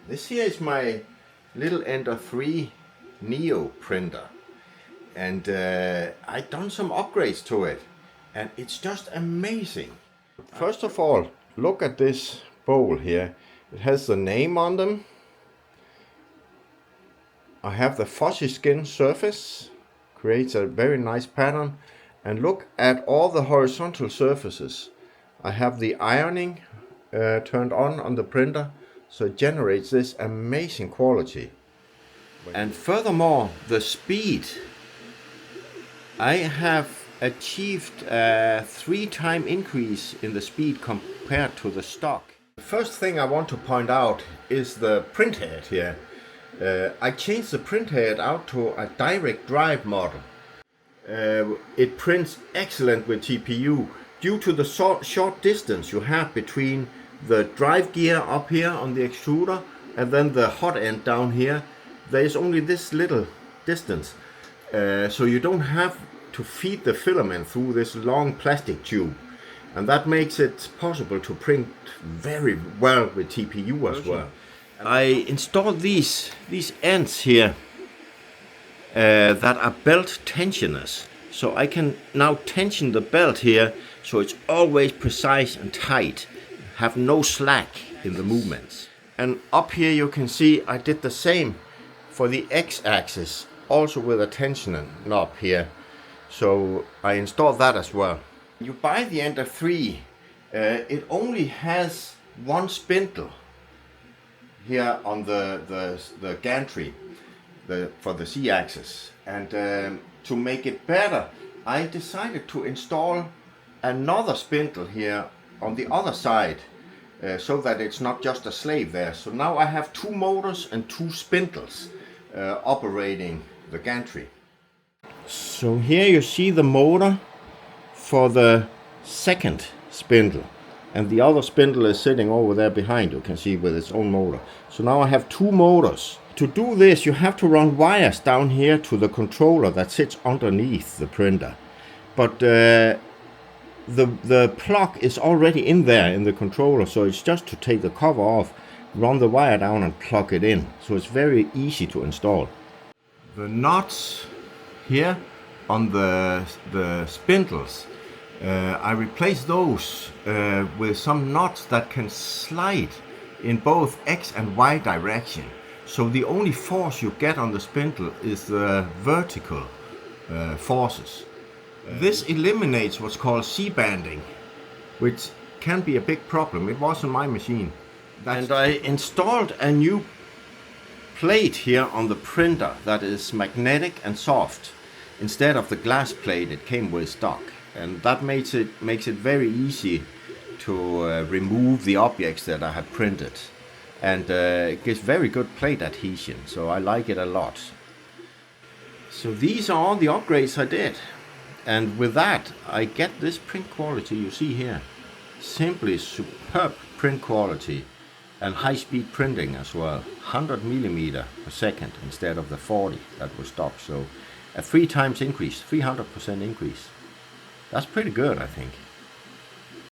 This here is my little Ender 3 Neo printer, and I've done some upgrades to it, and it's just amazing. First of all, look at this bowl here. It has the name on them. I have the fuzzy skin surface, creates a very nice pattern, and look at all the horizontal surfaces. I have the ironing turned on the printer, so it generates this amazing quality. And furthermore, the speed. I have achieved a 3-time increase in the speed compared to the stock. The first thing I want to point out is the print head here. I changed the print head out to a direct drive model. It prints excellent with TPU due to the short distance you have between the drive gear up here on the extruder and then the hot end down here. There is only this little distance, so you don't have to feed the filament through this long plastic tube, and that makes it possible to print very well with TPU as well. I installed these ends here that are belt tensioners, so I can now tension the belt here so it's always precise and tight, have no slack in the movements. And up here you can see I did the same for the x-axis, also with a tensioner knob here, so I installed that as well. You buy the Ender 3, it only has one spindle here on the gantry for the z-axis, and to make it better I decided to install another spindle here on the other side, so that it's not just a slave there. So now I have 2 motors and 2 spindles operating the gantry. So here you see the motor for the second spindle, and the other spindle is sitting over there behind, you can see, with its own motor. So now I have 2 motors. To do this you have to run wires down here to the controller that sits underneath the printer, but the plug is already in there in the controller, so it's just to take the cover off, run the wire down and plug it in, so it's very easy to install. The nuts here on the spindles, I replaced those with some nuts that can slide in both X and Y direction, so the only force you get on the spindle is the vertical forces. This eliminates what's called C-banding, which can be a big problem. It was on my machine. And I installed a new plate here on the printer that is magnetic and soft, instead of the glass plate it came with stock. And that makes it very easy to remove the objects that I had printed. And it gives very good plate adhesion, so I like it a lot. So these are all the upgrades I did. And with that, I get this print quality you see here. Simply superb print quality and high-speed printing as well. 100 millimeter per second instead of the 40 that was stock. So a 3 times increase, 300% increase. That's pretty good, I think.